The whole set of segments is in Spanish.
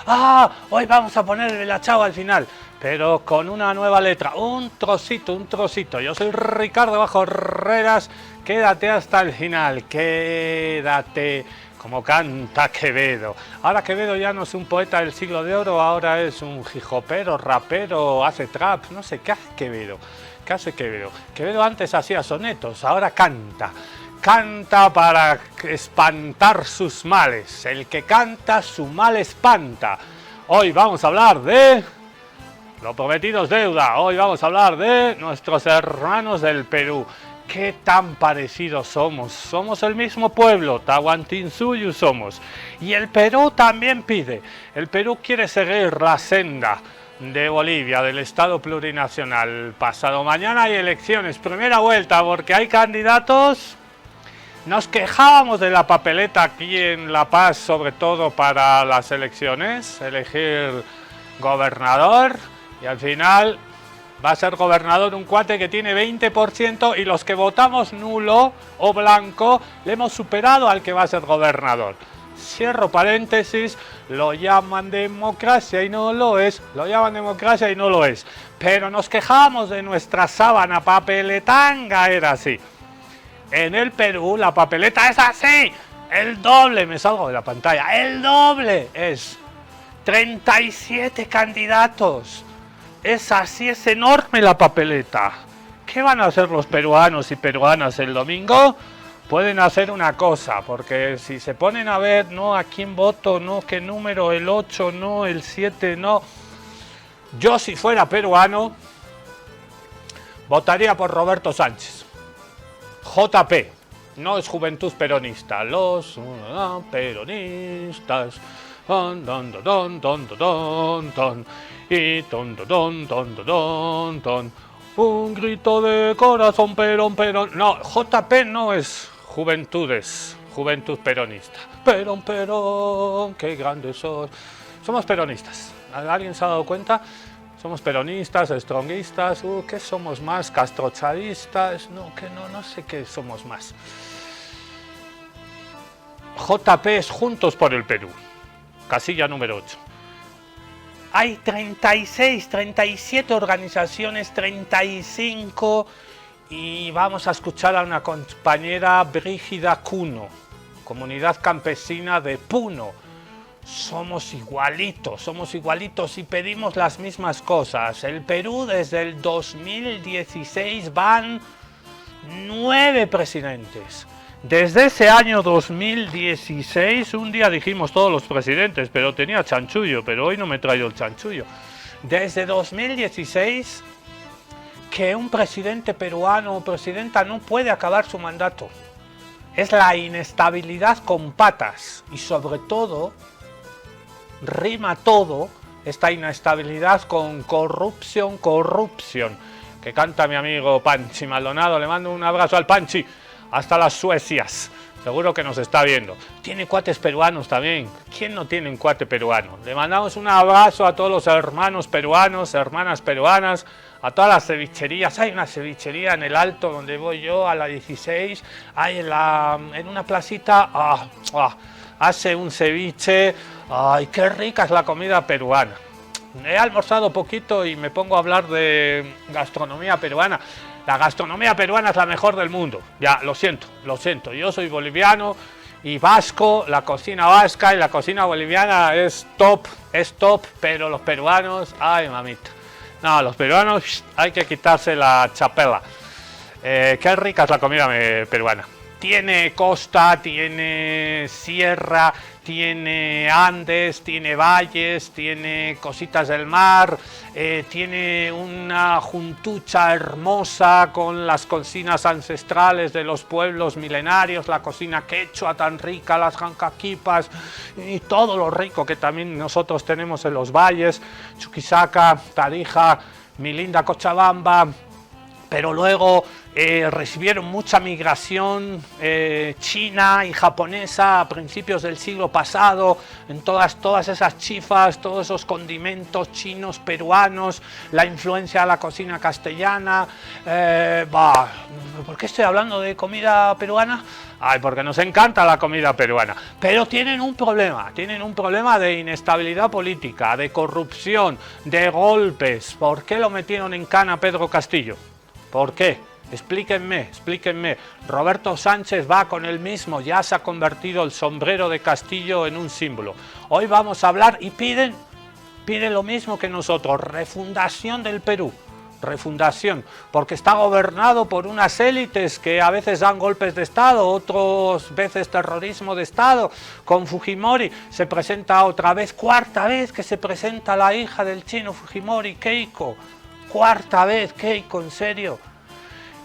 ¡Ah! Hoy vamos a poner el achao al final, pero con una nueva letra, un trocito. Yo soy Ricardo Bajo Herreras, quédate hasta el final, quédate como canta Quevedo. Ahora Quevedo ya no es un poeta del siglo de oro, ahora es un hijopero, rapero, hace trap, no sé qué hace Quevedo. ¿Qué hace Quevedo? Quevedo antes hacía sonetos, ahora canta. Canta para espantar sus males. El que canta, su mal espanta. Hoy vamos a hablar de... Lo prometido es deuda. Hoy vamos a hablar de nuestros hermanos del Perú. ¿Qué tan parecidos somos? Somos el mismo pueblo, Tahuantinsuyo somos. Y el Perú también pide. El Perú quiere seguir la senda de Bolivia, del Estado plurinacional. Pasado mañana hay elecciones, primera vuelta, porque hay candidatos. Nos quejábamos de la papeleta aquí en La Paz, sobre todo para las elecciones, elegir gobernador, y al final va a ser gobernador un cuate que tiene 20% y los que votamos nulo o blanco le hemos superado al que va a ser gobernador. Cierro paréntesis, lo llaman democracia y no lo es, pero nos quejamos de nuestra sábana papeletanga, era así. En el Perú la papeleta es así, el doble, me salgo de la pantalla, el doble es 37 candidatos, es así, es enorme la papeleta. ¿Qué van a hacer los peruanos y peruanas el domingo? Pueden hacer una cosa, porque si se ponen a ver, no, a quién voto, no, qué número, el 8, no, el 7, no. Yo si fuera peruano, votaría por Roberto Sánchez. JP, no es Juventud Peronista, los peronistas, y un grito de corazón, Perón. No, JP no es Juventudes, Juventud Peronista. Perón, qué grandes sos. Somos peronistas. ¿Alguien se ha dado cuenta? Somos peronistas, stronguistas, ¿qué somos más? Castrochavistas, no sé qué somos más. JP es Juntos por el Perú, casilla número 8. Hay 37 organizaciones, 35, y vamos a escuchar a una compañera, Brígida Cuno, Comunidad Campesina de Puno. Somos igualitos y pedimos las mismas cosas. El Perú desde el 2016 van 9 presidentes. Desde ese año 2016, un día dijimos todos los presidentes, pero tenía chanchullo, pero hoy no me traigo el chanchullo. Desde 2016 que un presidente peruano o presidenta no puede acabar su mandato. Es la inestabilidad con patas y sobre todo rima todo esta inestabilidad con corrupción, que canta mi amigo Panchi Maldonado. Le mando un abrazo al Panchi hasta las Suecias, seguro que nos está viendo. Tiene cuates peruanos también. ¿Quién no tiene un cuate peruano? Le mandamos un abrazo a todos los hermanos peruanos, hermanas peruanas, a todas las cevicherías. Hay una cevichería en el Alto donde voy yo, a la 16, hay en una placita, hace un ceviche. ¡Ay, qué rica es la comida peruana! He almorzado poquito y me pongo a hablar de gastronomía peruana. La gastronomía peruana es la mejor del mundo. Ya, lo siento. Yo soy boliviano y vasco, la cocina vasca y la cocina boliviana es top, pero los peruanos, ay mamita. No, los peruanos hay que quitarse la chapela. Qué rica es la comida peruana. Tiene costa, tiene sierra, tiene Andes, tiene valles, tiene cositas del mar, tiene una juntucha hermosa con las cocinas ancestrales de los pueblos milenarios, la cocina quechua tan rica, las jancaquipas y todo lo rico que también nosotros tenemos en los valles, Chuquisaca, Tarija, mi linda Cochabamba, pero luego recibieron mucha migración china y japonesa a principios del siglo pasado, en todas esas chifas, todos esos condimentos chinos, peruanos, la influencia de la cocina castellana. ¿Por qué estoy hablando de comida peruana? Ay, porque nos encanta la comida peruana, pero tienen un problema de inestabilidad política, de corrupción, de golpes. ¿Por qué lo metieron en cana a Pedro Castillo? ¿Por qué? Explíquenme. Roberto Sánchez va con el mismo, ya se ha convertido el sombrero de Castillo en un símbolo. Hoy vamos a hablar y piden lo mismo que nosotros, refundación del Perú. Refundación, porque está gobernado por unas élites que a veces dan golpes de Estado, otras veces terrorismo de Estado. Con Fujimori se presenta otra vez, cuarta vez que se presenta la hija del chino Fujimori, Keiko. Cuarta vez, Keiko, en serio.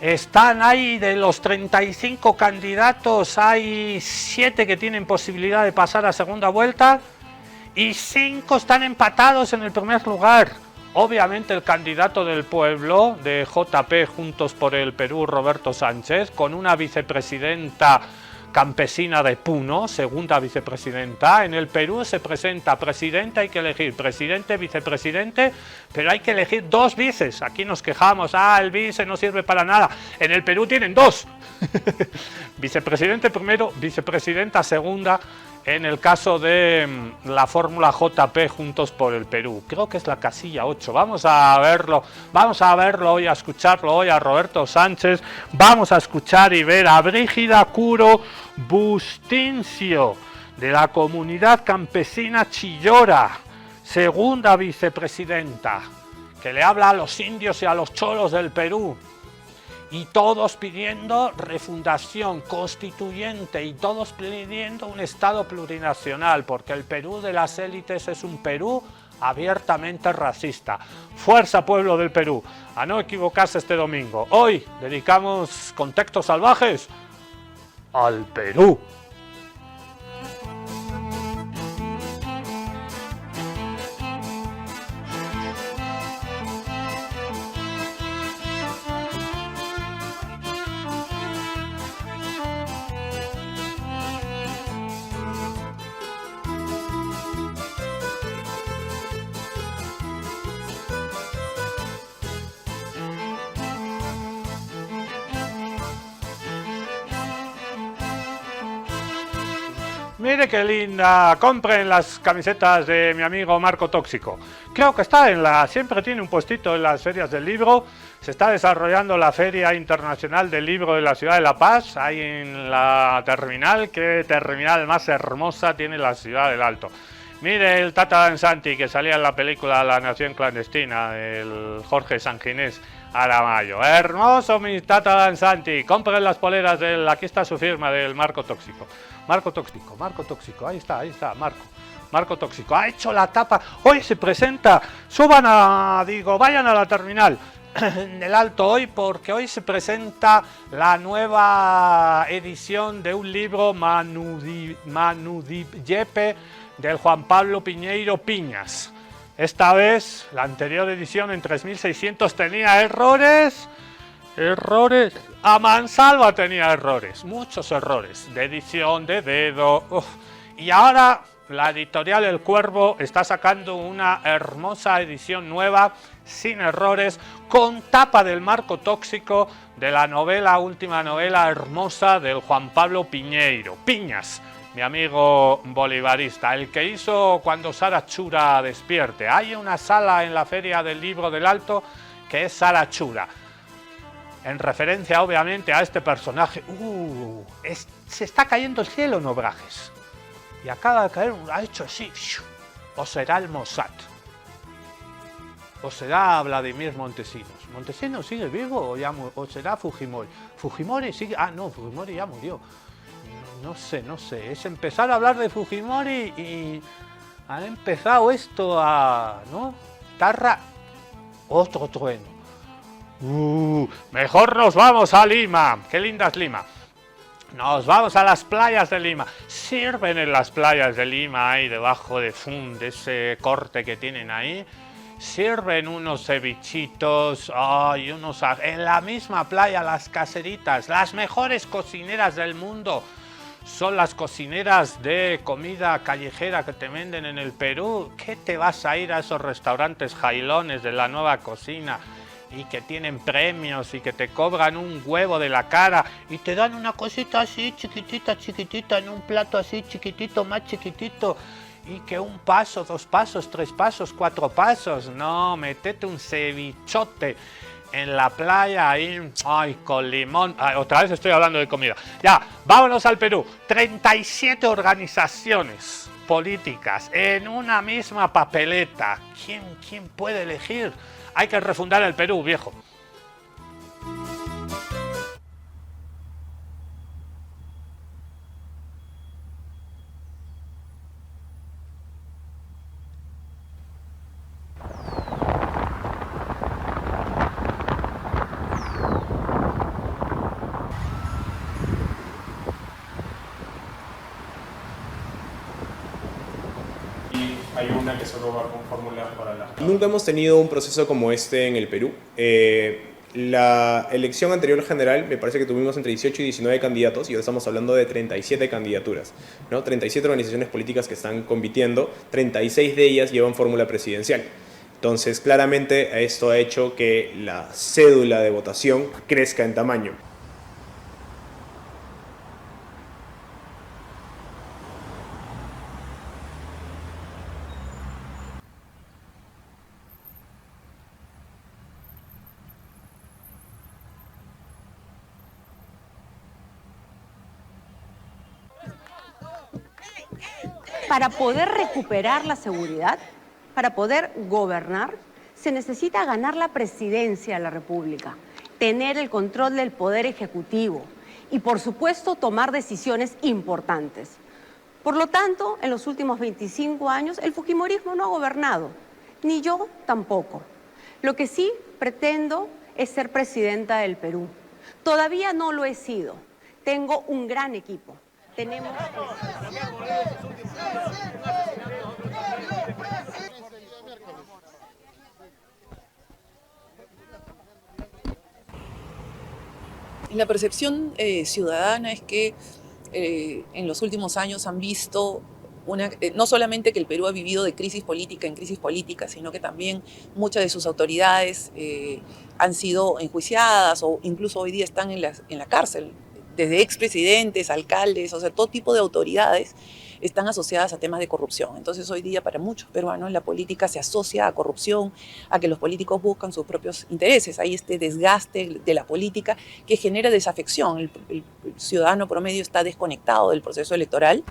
Están ahí, de los 35 candidatos, hay 7 que tienen posibilidad de pasar a segunda vuelta y 5 están empatados en el primer lugar. Obviamente el candidato del pueblo de JP, Juntos por el Perú, Roberto Sánchez, con una vicepresidenta campesina de Puno, segunda vicepresidenta. En el Perú se presenta presidente, hay que elegir presidente, vicepresidente, pero hay que elegir 2 vices. Aquí nos quejamos, el vice no sirve para nada. En el Perú tienen 2. Vicepresidente primero, vicepresidenta segunda. En el caso de la fórmula JP, Juntos por el Perú, creo que es la casilla 8. Vamos a verlo hoy, a escucharlo hoy a Roberto Sánchez. Vamos a escuchar y ver a Brígida Curo Bustincio, de la comunidad campesina Chillora, segunda vicepresidenta, que le habla a los indios y a los cholos del Perú. Y todos pidiendo refundación constituyente y todos pidiendo un Estado plurinacional, porque el Perú de las élites es un Perú abiertamente racista. Fuerza, pueblo del Perú, a no equivocarse este domingo. Hoy dedicamos Contextos Salvajes al Perú. Mire qué linda, compren las camisetas de mi amigo Marco Tóxico. Creo que está siempre tiene un puestito en las ferias del libro. Se está desarrollando la Feria Internacional del Libro de la Ciudad de La Paz, ahí en la terminal. Qué terminal más hermosa tiene la ciudad del Alto. Mire el Tata Danzanti que salía en la película La Nación Clandestina, el Jorge Sanginés Aramayo. Hermoso mi Tata Danzanti, compren las poleras aquí está su firma del Marco Tóxico. Marco Tóxico, ahí está, Marco Tóxico, ha hecho la tapa, hoy se presenta, vayan a la terminal del Alto hoy, porque hoy se presenta la nueva edición de un libro Manudiepe del Juan Pablo Piñeiro Piñas. Esta vez, la anterior edición en 3600 tenía errores, a mansalva tenía errores, muchos errores, de edición, de dedo, y ahora la editorial El Cuervo está sacando una hermosa edición nueva, sin errores, con tapa del Marco Tóxico, de la última novela hermosa del Juan Pablo Piñeiro, Piñas, mi amigo bolivarista, el que hizo Cuando Sara Chura despierte. Hay una sala en la Feria del Libro del Alto que es Sara Chura, en referencia obviamente a este personaje. Se está cayendo el cielo en Obrajes, y acaba de caer, ha hecho así, o será el Mossad, o será Vladimir Montesinos. ¿Montesinos sigue vivo o será Fujimori? Fujimori sigue, no, Fujimori ya murió. No sé, es empezar a hablar de Fujimori y ha empezado esto ¿no? Tarra, otro trueno. Mejor nos vamos a Lima. Qué linda es Lima. Nos vamos a las playas de Lima. Sirven en las playas de Lima ahí debajo de ese corte que tienen ahí. sirven unos cevichitos, ay, en la misma playa, las caseritas, las mejores cocineras del mundo. Son las cocineras de comida callejera que te venden en el Perú. ¿Qué te vas a ir a esos restaurantes jailones de la nueva cocina y que tienen premios y que te cobran un huevo de la cara y te dan una cosita así chiquitita, chiquitita, en un plato así chiquitito, más chiquitito, y que un paso, 2 pasos, 3 pasos, 4 pasos? No, metete un cevichote en la playa ahí, ay, con limón. Ay, otra vez estoy hablando de comida. Ya, vámonos al Perú. 37 organizaciones políticas en una misma papeleta. ¿Quién puede elegir? Hay que refundar el Perú, viejo. Hay una que solo va con fórmulas para las... Nunca hemos tenido un proceso como este en el Perú. La elección anterior general, me parece que tuvimos entre 18 y 19 candidatos y ahora estamos hablando de 37 candidaturas, ¿no? 37 organizaciones políticas que están compitiendo, 36 de ellas llevan fórmula presidencial. Entonces, claramente esto ha hecho que la cédula de votación crezca en tamaño. Para poder recuperar la seguridad, para poder gobernar, se necesita ganar la presidencia de la República, tener el control del poder ejecutivo y, por supuesto, tomar decisiones importantes. Por lo tanto, en los últimos 25 años, el fujimorismo no ha gobernado, ni yo tampoco. Lo que sí pretendo es ser presidenta del Perú. Todavía no lo he sido. Tengo un gran equipo. Tenemos... La percepción ciudadana es que en los últimos años han visto no solamente que el Perú ha vivido de crisis política en crisis política, sino que también muchas de sus autoridades han sido enjuiciadas o incluso hoy día están en la cárcel, desde expresidentes, alcaldes, o sea, todo tipo de autoridades están asociadas a temas de corrupción. Entonces hoy día para muchos peruanos la política se asocia a corrupción, a que los políticos buscan sus propios intereses. Hay este desgaste de la política que genera desafección. El ciudadano promedio está desconectado del proceso electoral.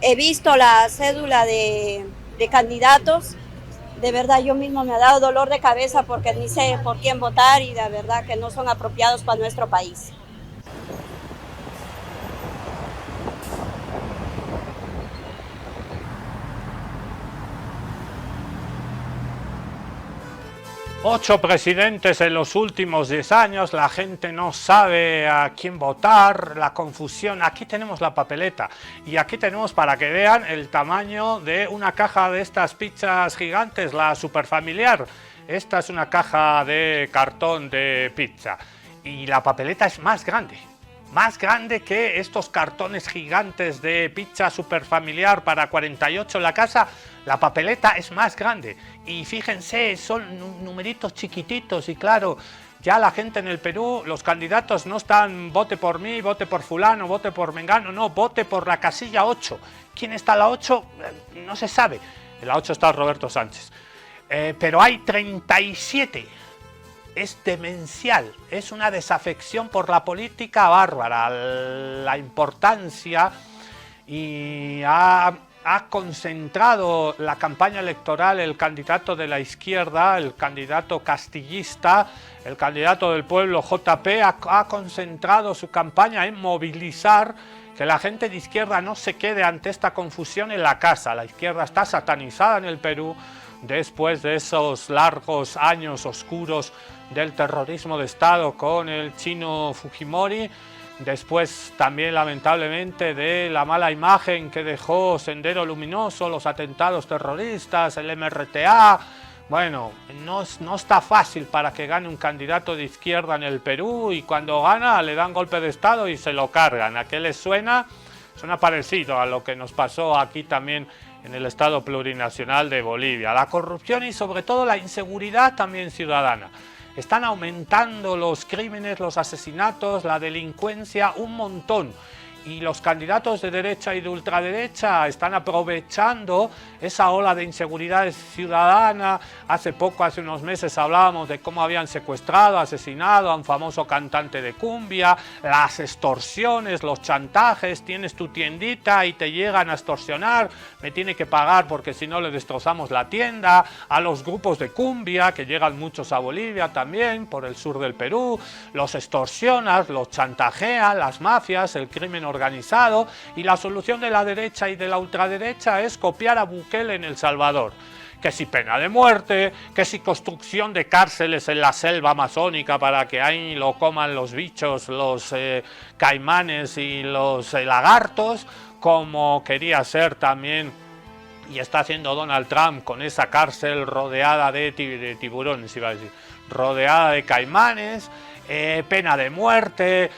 He visto la cédula de candidatos, de verdad yo mismo me ha dado dolor de cabeza porque ni sé por quién votar y de verdad que no son apropiados para nuestro país. Ocho presidentes en los últimos 10 años, la gente no sabe a quién votar, la confusión. Aquí tenemos la papeleta y aquí tenemos, para que vean, el tamaño de una caja de estas pizzas gigantes, la Superfamiliar. Esta es una caja de cartón de pizza y la papeleta es más grande que estos cartones gigantes de pizza Superfamiliar para 48 en la casa. La papeleta es más grande y fíjense, son numeritos chiquititos y claro, ya la gente en el Perú, los candidatos no están vote por mí, vote por fulano, vote por mengano, no, vote por la casilla 8. ¿Quién está en la 8? No se sabe. En la 8 está Roberto Sánchez. Pero hay 37. Es demencial, es una desafección por la política bárbara, la importancia, y ha ha concentrado la campaña electoral el candidato de la izquierda, el candidato castillista, el candidato del pueblo JP, ha concentrado su campaña en movilizar que la gente de izquierda no se quede ante esta confusión en la casa. La izquierda está satanizada en el Perú después de esos largos años oscuros del terrorismo de Estado con el chino Fujimori, después también lamentablemente de la mala imagen que dejó Sendero Luminoso, los atentados terroristas, el MRTA. Bueno, no está fácil para que gane un candidato de izquierda en el Perú, y cuando gana le dan golpe de Estado y se lo cargan. ¿A qué les suena? Suena parecido a lo que nos pasó aquí también en el Estado plurinacional de Bolivia. La corrupción y sobre todo la inseguridad también ciudadana. Están aumentando los crímenes, los asesinatos, la delincuencia un montón. Y los candidatos de derecha y de ultraderecha están aprovechando esa ola de inseguridad ciudadana. Hace unos meses hablábamos de cómo habían secuestrado, asesinado a un famoso cantante de cumbia, las extorsiones, los chantajes, tienes tu tiendita y te llegan a extorsionar, me tiene que pagar porque si no le destrozamos la tienda, a los grupos de cumbia, que llegan muchos a Bolivia también, por el sur del Perú, los extorsionas, los chantajean, las mafias, el crimen organizado, y la solución de la derecha y de la ultraderecha es copiar a Bukele en El Salvador. Que si pena de muerte, que si construcción de cárceles en la selva amazónica para que ahí lo coman los bichos, los caimanes y los lagartos, como quería ser también y está haciendo Donald Trump con esa cárcel rodeada de tiburones, iba a decir, rodeada de caimanes. Pena de muerte,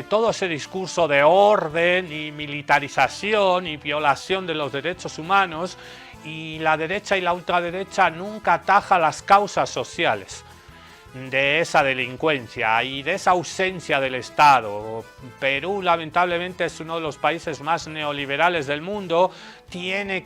todo ese discurso de orden y militarización y violación de los derechos humanos, y la derecha y la ultraderecha nunca ataja las causas sociales de esa delincuencia y de esa ausencia del Estado. Perú lamentablemente es uno de los países más neoliberales del mundo, tiene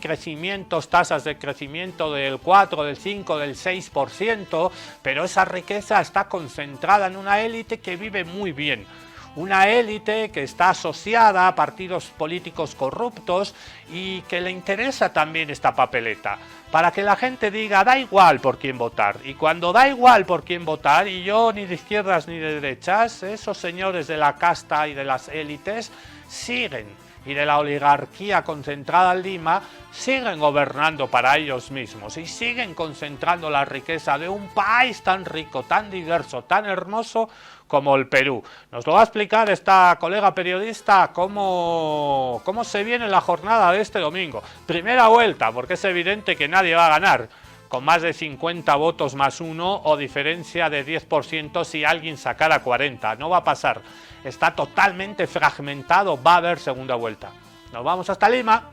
tasas de crecimiento del 4, del 5, del 6%, pero esa riqueza está concentrada en una élite que vive muy bien. Una élite que está asociada a partidos políticos corruptos y que le interesa también esta papeleta, para que la gente diga, da igual por quién votar. Y cuando da igual por quién votar, y yo ni de izquierdas ni de derechas, esos señores de la casta y de las élites siguen, y de la oligarquía concentrada en Lima, siguen gobernando para ellos mismos y siguen concentrando la riqueza de un país tan rico, tan diverso, tan hermoso como el Perú. Nos lo va a explicar esta colega periodista cómo se viene la jornada de este domingo. Primera vuelta, porque es evidente que nadie va a ganar con más de 50 votos más uno o diferencia de 10% si alguien sacara 40. No va a pasar. Está totalmente fragmentado. Va a haber segunda vuelta. Nos vamos hasta Lima.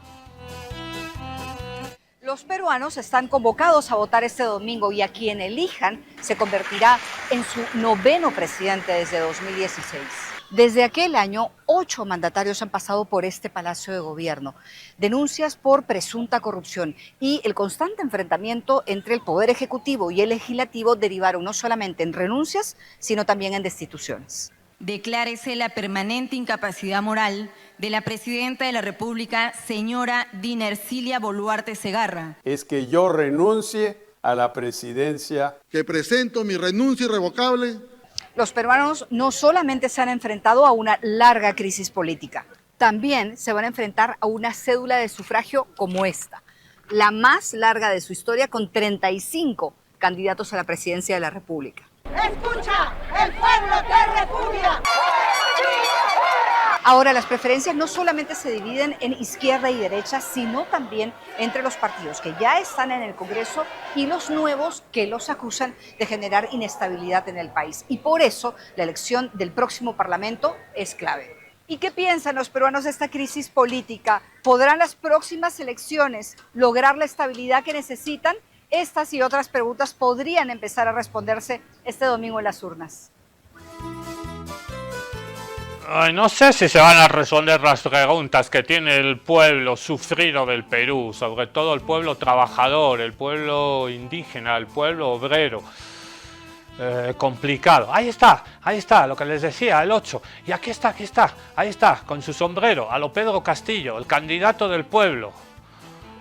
Los peruanos están convocados a votar este domingo y a quien elijan se convertirá en su 9º presidente desde 2016. Desde aquel año, 8 mandatarios han pasado por este Palacio de Gobierno. Denuncias por presunta corrupción y el constante enfrentamiento entre el Poder Ejecutivo y el Legislativo derivaron no solamente en renuncias, sino también en destituciones. Declárese la permanente incapacidad moral de la Presidenta de la República, señora Dina Ercilia Boluarte Segarra. Es que yo renuncie a la presidencia. Que presento mi renuncia irrevocable. Los peruanos no solamente se han enfrentado a una larga crisis política, también se van a enfrentar a una cédula de sufragio como esta, la más larga de su historia, con 35 candidatos a la presidencia de la República. ¡Escucha! ¡El pueblo te repudia! Ahora, las preferencias no solamente se dividen en izquierda y derecha, sino también entre los partidos que ya están en el Congreso y los nuevos que los acusan de generar inestabilidad en el país. Y por eso la elección del próximo Parlamento es clave. ¿Y qué piensan los peruanos de esta crisis política? ¿Podrán las próximas elecciones lograr la estabilidad que necesitan? Estas y otras preguntas podrían empezar a responderse este domingo en las urnas. Ay, no sé si se van a responder las preguntas que tiene el pueblo sufrido del Perú, sobre todo el pueblo trabajador, el pueblo indígena, el pueblo obrero. Complicado. Ahí está, lo que les decía, el 8. Y aquí está, ahí está, con su sombrero, a lo Pedro Castillo, el candidato del pueblo.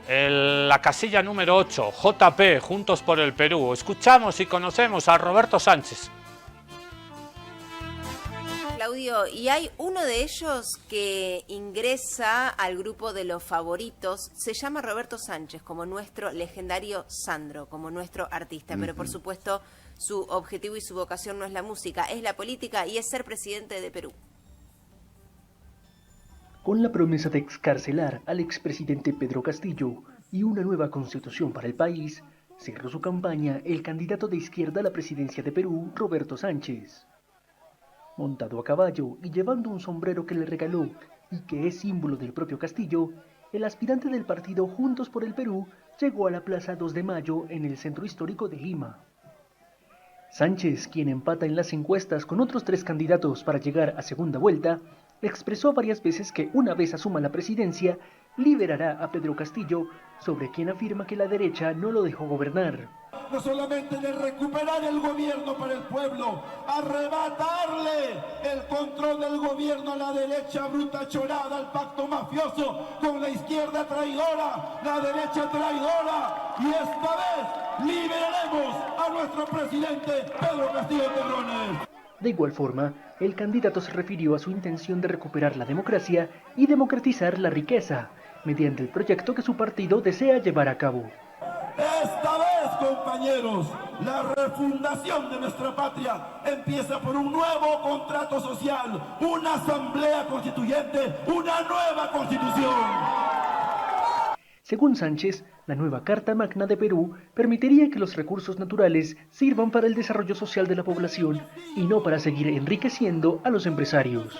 La casilla número 8, JP, Juntos por el Perú. Escuchamos y conocemos a Roberto Sánchez. Claudio, y hay uno de ellos que ingresa al grupo de los favoritos, se llama Roberto Sánchez, como nuestro legendario Sandro, como nuestro artista, pero por supuesto su objetivo y su vocación no es la música, es la política y es ser presidente de Perú. Con la promesa de excarcelar al expresidente Pedro Castillo y una nueva constitución para el país, cerró su campaña el candidato de izquierda a la presidencia de Perú, Roberto Sánchez. Montado a caballo y llevando un sombrero que le regaló y que es símbolo del propio Castillo, el aspirante del partido Juntos por el Perú llegó a la Plaza 2 de Mayo en el centro histórico de Lima. Sánchez, quien empata en las encuestas con otros 3 candidatos para llegar a segunda vuelta, expresó varias veces que una vez asuma la presidencia, liberará a Pedro Castillo, sobre quien afirma que la derecha no lo dejó gobernar. No solamente de recuperar el gobierno para el pueblo, arrebatarle el control del gobierno a la derecha bruta chorada, al pacto mafioso con la izquierda traidora, la derecha traidora, y esta vez liberaremos a nuestro presidente Pedro Castillo Terrones. De igual forma, el candidato se refirió a su intención de recuperar la democracia y democratizar la riqueza, mediante el proyecto que su partido desea llevar a cabo. Esta vez, compañeros, la refundación de nuestra patria empieza por un nuevo contrato social, una asamblea constituyente, una nueva constitución. Según Sánchez, la nueva Carta Magna de Perú permitiría que los recursos naturales sirvan para el desarrollo social de la población y no para seguir enriqueciendo a los empresarios.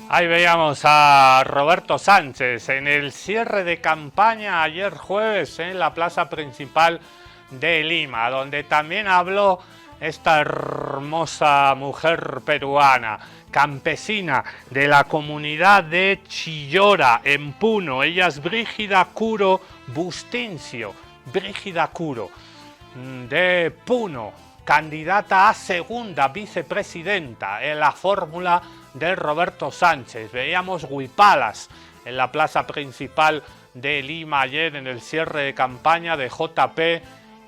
Ahí veíamos a Roberto Sánchez en el cierre de campaña ayer jueves en la plaza principal de Lima, donde también habló esta hermosa mujer peruana, campesina de la comunidad de Chillora, en Puno. Ella es Brígida Curo Bustincio, Brígida Curo, de Puno, candidata a segunda vicepresidenta en la fórmula de Roberto Sánchez. Veíamos huipalas en la plaza principal de Lima ayer en el cierre de campaña de JP,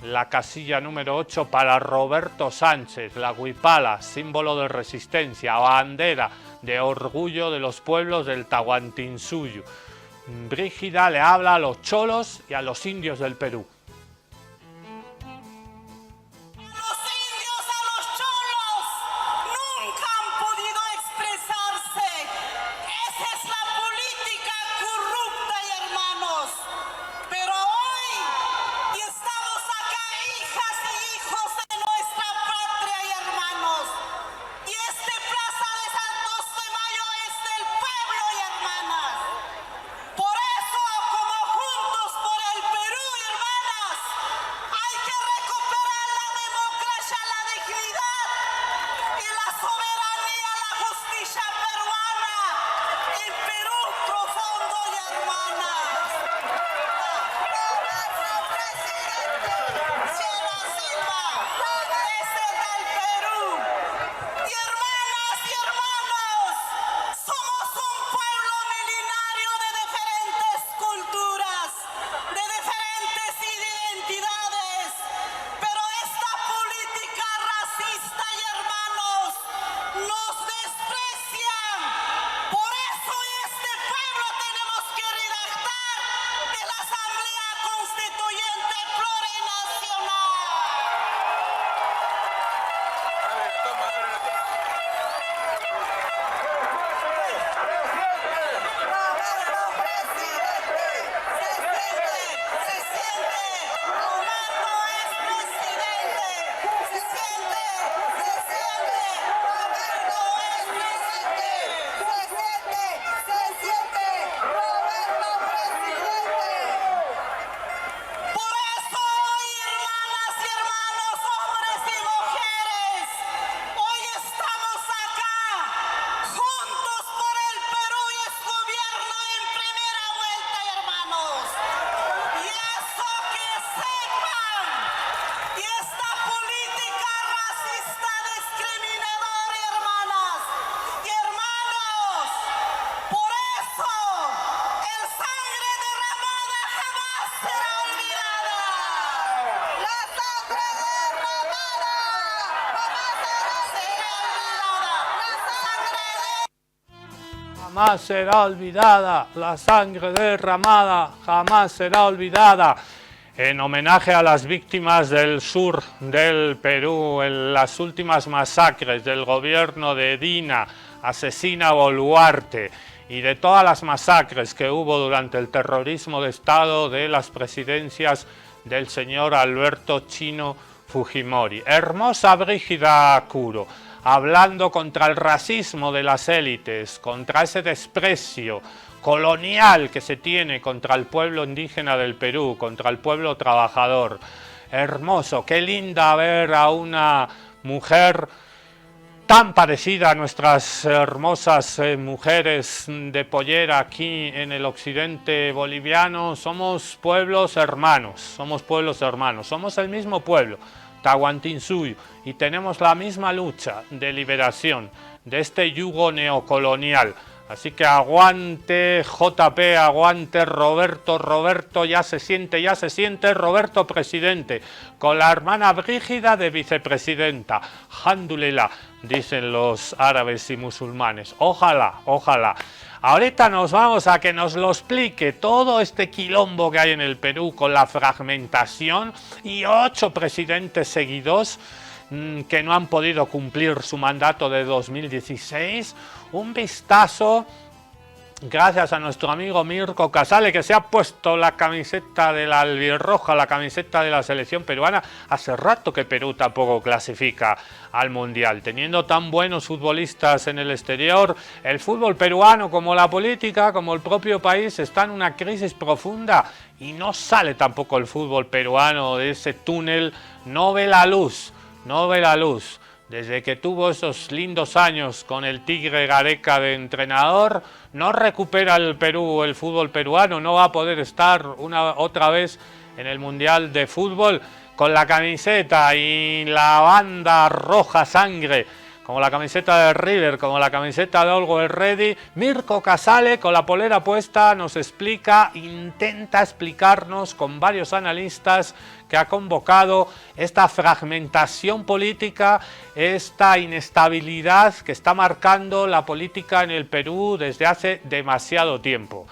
la casilla número 8 para Roberto Sánchez, la huipala, símbolo de resistencia, bandera de orgullo de los pueblos del Tahuantinsuyo. Brígida le habla a los cholos y a los indios del Perú. jamás será olvidada, la sangre derramada jamás será olvidada. En homenaje a las víctimas del sur del Perú, en las últimas masacres del gobierno de Dina, asesina Boluarte, y de todas las masacres que hubo durante el terrorismo de Estado de las presidencias del señor Alberto Chino Fujimori. Hermosa Brígida Curo, hablando contra el racismo de las élites, contra ese desprecio colonial que se tiene contra el pueblo indígena del Perú, contra el pueblo trabajador. Hermoso, qué linda ver a una mujer tan parecida a nuestras hermosas mujeres de pollera aquí en el occidente boliviano. Somos pueblos hermanos, somos el mismo pueblo, Tahuantinsuyo, y tenemos la misma lucha de liberación de este yugo neocolonial. Así que aguante JP, aguante Roberto, ya se siente Roberto presidente, con la hermana Brígida de vicepresidenta. Alhamdulillah, dicen los árabes y musulmanes. Ojalá, ojalá. Ahorita nos vamos a que nos lo explique todo este quilombo que hay en el Perú con la fragmentación y 8 presidentes seguidos que no han podido cumplir su mandato de 2016. Un vistazo gracias a nuestro amigo Mirko Casale, que se ha puesto la camiseta de la albirroja, la camiseta de la selección peruana. Hace rato que Perú tampoco clasifica al Mundial. Teniendo tan buenos futbolistas en el exterior, el fútbol peruano, como la política, como el propio país, está en una crisis profunda y no sale tampoco el fútbol peruano de ese túnel, no ve la luz. Desde que tuvo esos lindos años con el Tigre Gareca de entrenador, no recupera el Perú, el fútbol peruano, no va a poder estar otra vez en el Mundial de Fútbol con la camiseta y la banda roja sangre, como la camiseta de River, como la camiseta de Always Ready. Mirko Casale, con la polera puesta, nos explica, intenta explicarnos con varios analistas que ha convocado esta fragmentación política, esta inestabilidad que está marcando la política en el Perú desde hace demasiado tiempo.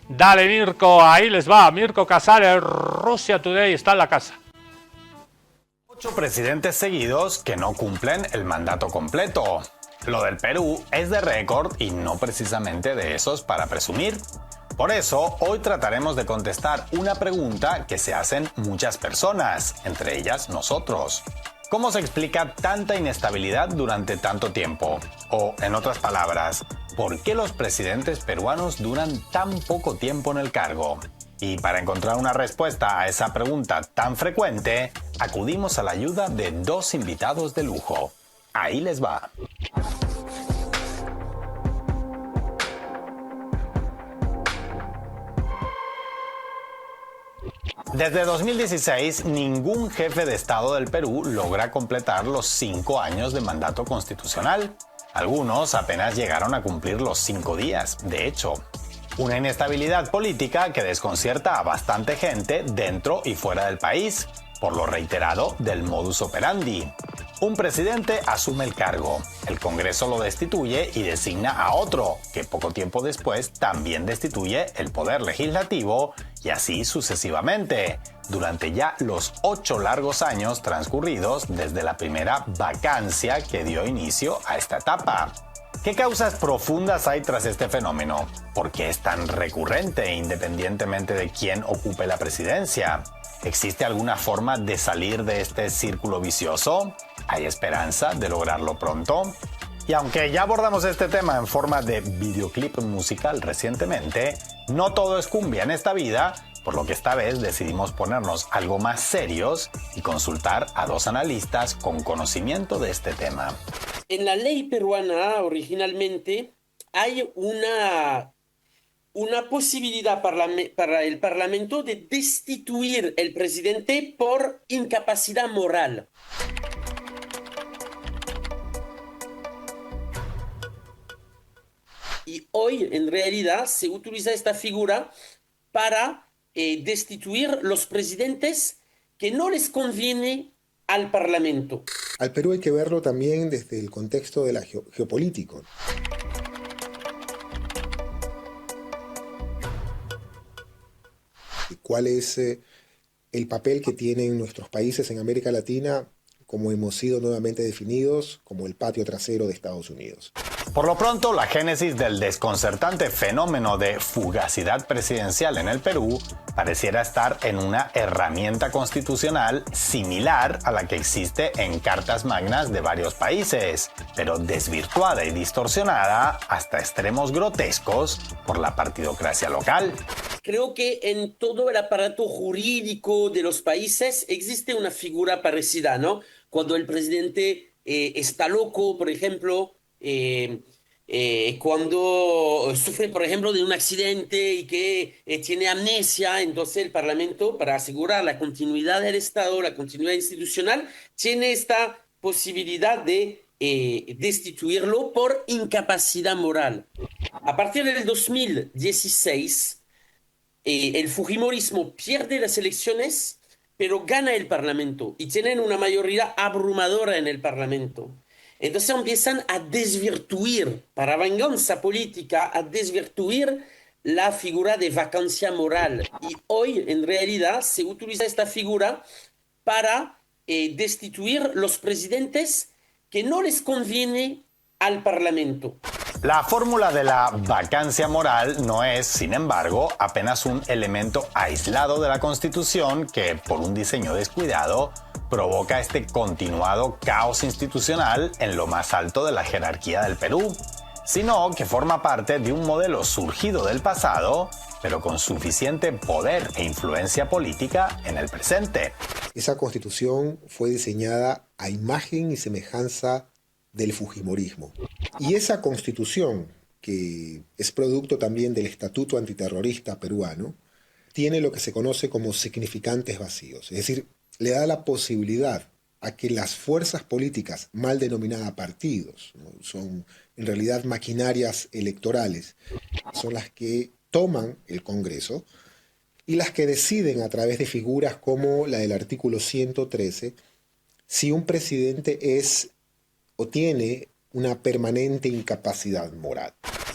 Dale Mirko, ahí les va, Mirko Casale, Russia Today, está en la casa. 8 presidentes seguidos que no cumplen el mandato completo. Lo del Perú es de récord y no precisamente de esos para presumir. Por eso, hoy trataremos de contestar una pregunta que se hacen muchas personas, entre ellas nosotros. ¿Cómo se explica tanta inestabilidad durante tanto tiempo? O, en otras palabras, ¿por qué los presidentes peruanos duran tan poco tiempo en el cargo? Y para encontrar una respuesta a esa pregunta tan frecuente, acudimos a la ayuda de 2 invitados de lujo. Ahí les va. Desde 2016, ningún jefe de Estado del Perú logra completar los 5 años de mandato constitucional. Algunos apenas llegaron a cumplir los 5 días, de hecho. Una inestabilidad política que desconcierta a bastante gente dentro y fuera del país, por lo reiterado del modus operandi. Un presidente asume el cargo, el Congreso lo destituye y designa a otro, que poco tiempo después también destituye el Poder Legislativo, y así sucesivamente, durante ya los 8 largos años transcurridos desde la primera vacancia que dio inicio a esta etapa. ¿Qué causas profundas hay tras este fenómeno? ¿Por qué es tan recurrente independientemente de quién ocupe la presidencia? ¿Existe alguna forma de salir de este círculo vicioso? ¿Hay esperanza de lograrlo pronto? Y aunque ya abordamos este tema en forma de videoclip musical recientemente, no todo es cumbia en esta vida, por lo que esta vez decidimos ponernos algo más serios y consultar a 2 analistas con conocimiento de este tema. En la ley peruana originalmente hay una posibilidad para el Parlamento de destituir al presidente por incapacidad moral. Y hoy en realidad se utiliza esta figura para destituir los presidentes que no les conviene al Parlamento. Al Perú hay que verlo también desde el contexto de la geopolítico. cuál es el papel que tienen nuestros países en América Latina, como hemos sido nuevamente definidos como el patio trasero de Estados Unidos. Por lo pronto, la génesis del desconcertante fenómeno de fugacidad presidencial en el Perú pareciera estar en una herramienta constitucional similar a la que existe en cartas magnas de varios países, pero desvirtuada y distorsionada hasta extremos grotescos por la partidocracia local. Creo que en todo el aparato jurídico de los países existe una figura parecida, ¿no? Cuando el presidente está loco, por ejemplo, cuando sufre, por ejemplo, de un accidente y que tiene amnesia, entonces el Parlamento, para asegurar la continuidad del Estado, la continuidad institucional, tiene esta posibilidad de destituirlo por incapacidad moral. A partir del 2016, el fujimorismo pierde las elecciones, pero gana el Parlamento y tienen una mayoría abrumadora en el Parlamento. Entonces empiezan a desvirtuir, para venganza política, a desvirtuir la figura de vacancia moral. Y hoy, en realidad, se utiliza esta figura para destituir los presidentes que no les conviene al Parlamento. La fórmula de la vacancia moral no es, sin embargo, apenas un elemento aislado de la Constitución que, por un diseño descuidado, provoca este continuado caos institucional en lo más alto de la jerarquía del Perú, sino que forma parte de un modelo surgido del pasado, pero con suficiente poder e influencia política en el presente. Esa Constitución fue diseñada a imagen y semejanza del fujimorismo. Y esa Constitución, que es producto también del Estatuto Antiterrorista peruano, tiene lo que se conoce como significantes vacíos, es decir, le da la posibilidad a que las fuerzas políticas, mal denominadas partidos, ¿no? Son en realidad maquinarias electorales, son las que toman el Congreso y las que deciden a través de figuras como la del artículo 113 si un presidente es o tiene una permanente incapacidad moral.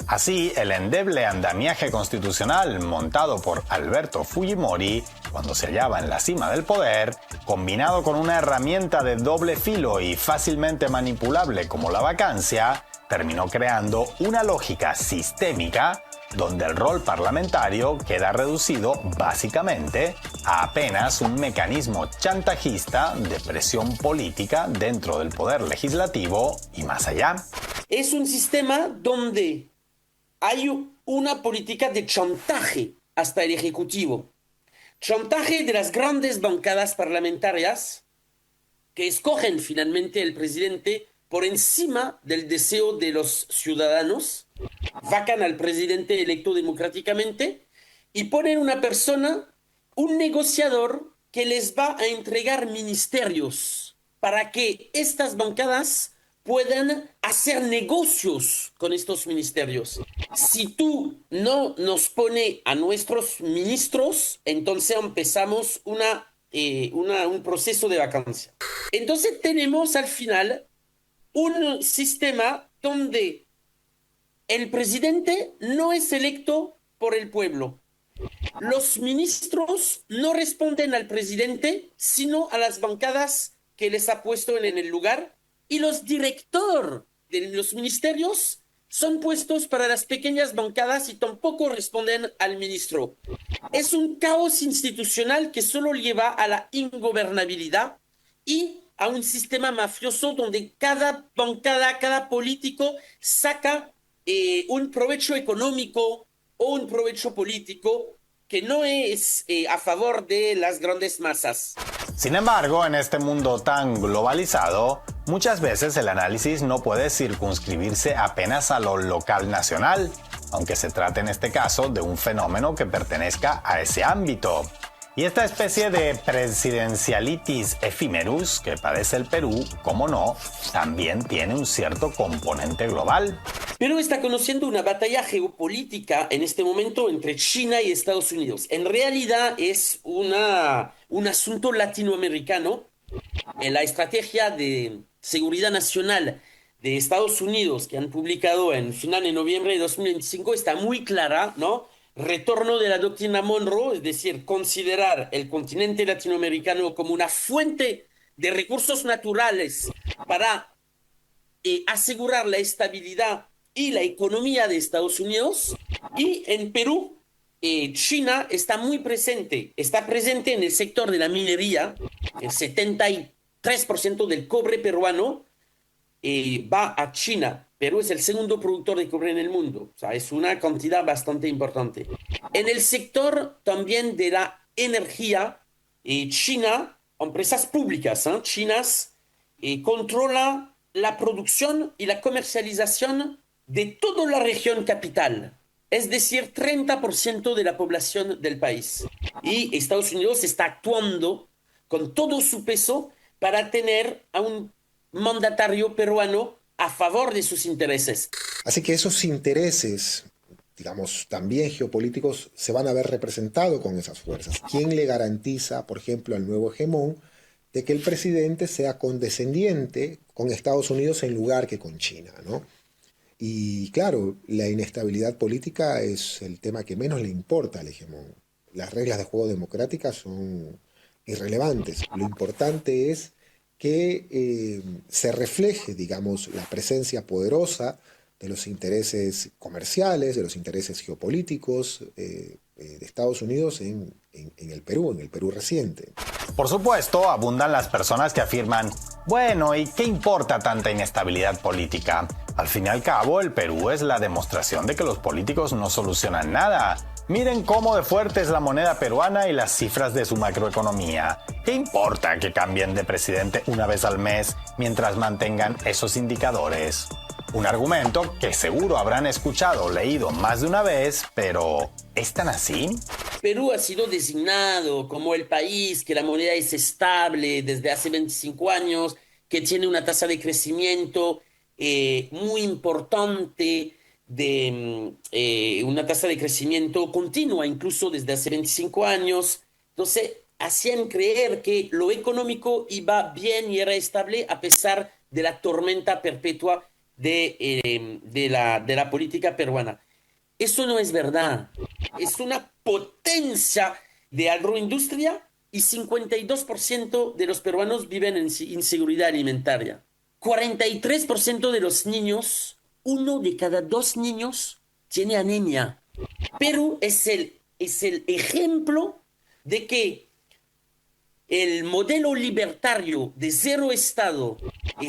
Así, el endeble andamiaje constitucional montado por Alberto Fujimori, cuando se hallaba en la cima del poder, combinado con una herramienta de doble filo y fácilmente manipulable como la vacancia, terminó creando una lógica sistémica donde el rol parlamentario queda reducido básicamente a apenas un mecanismo chantajista de presión política dentro del poder legislativo y más allá. Es un sistema donde hay una política de chantaje hasta el Ejecutivo. Chantaje de las grandes bancadas parlamentarias que escogen finalmente el presidente por encima del deseo de los ciudadanos, vacan al presidente electo democráticamente y ponen una persona, un negociador, que les va a entregar ministerios para que estas bancadas puedan hacer negocios con estos ministerios. Si tú no nos pones a nuestros ministros, entonces empezamos un proceso de vacancia. Entonces tenemos al final un sistema donde el presidente no es electo por el pueblo. Los ministros no responden al presidente, sino a las bancadas que les ha puesto en el lugar. Y los directores de los ministerios son puestos para las pequeñas bancadas y tampoco responden al ministro. Es un caos institucional que solo lleva a la ingobernabilidad y a un sistema mafioso donde cada bancada, cada político saca un provecho económico o un provecho político que no es a favor de las grandes masas. Sin embargo, en este mundo tan globalizado, muchas veces el análisis no puede circunscribirse apenas a lo local nacional, aunque se trate en este caso de un fenómeno que pertenezca a ese ámbito. Y esta especie de presidencialitis ephemerus que padece el Perú, como no, también tiene un cierto componente global. Perú está conociendo una batalla geopolítica en este momento entre China y Estados Unidos. En realidad es un asunto latinoamericano. En la estrategia de seguridad nacional de Estados Unidos que han publicado en final de noviembre de 2025 está muy clara, ¿no? retorno de la doctrina Monroe, es decir, considerar el continente latinoamericano como una fuente de recursos naturales para asegurar la estabilidad y la economía de Estados Unidos. Y en Perú, China está muy presente, está presente en el sector de la minería. El 73% del cobre peruano va a China. Perú es el segundo productor de cobre en el mundo, o sea, es una cantidad bastante importante. En el sector también de la energía, China, empresas públicas chinas, controla la producción y la comercialización de toda la región capital, es decir, 30% de la población del país. Y Estados Unidos está actuando con todo su peso para tener a un mandatario peruano a favor de sus intereses. Así que esos intereses, digamos, también geopolíticos, se van a ver representados con esas fuerzas. ¿Quién le garantiza, por ejemplo, al nuevo hegemón de que el presidente sea condescendiente con Estados Unidos en lugar que con China, ¿no? Y claro, la inestabilidad política es el tema que menos le importa al hegemón. Las reglas de juego democráticas son irrelevantes. Lo importante es que se refleje, digamos, la presencia poderosa de los intereses comerciales, de los intereses geopolíticos de Estados Unidos en el Perú reciente. Por supuesto, abundan las personas que afirman, bueno, ¿y qué importa tanta inestabilidad política? Al fin y al cabo, el Perú es la demostración de que los políticos no solucionan nada. Miren cómo de fuerte es la moneda peruana y las cifras de su macroeconomía. ¿Qué importa que cambien de presidente una vez al mes mientras mantengan esos indicadores? Un argumento que seguro habrán escuchado o leído más de una vez, pero ¿es tan así? Perú ha sido designado como el país que la moneda es estable desde hace 25 años, que tiene una tasa de crecimiento muy importante, de una tasa de crecimiento continua incluso desde hace 25 años. Entonces, hacían creer que lo económico iba bien y era estable a pesar de la tormenta perpetua de la política peruana. Eso no es verdad. Es una potencia de agroindustria y 52% de los peruanos viven en inseguridad alimentaria. 43% de los niños, 1 de cada 2 niños tiene anemia. Perú es el ejemplo de que el modelo libertario de cero Estado,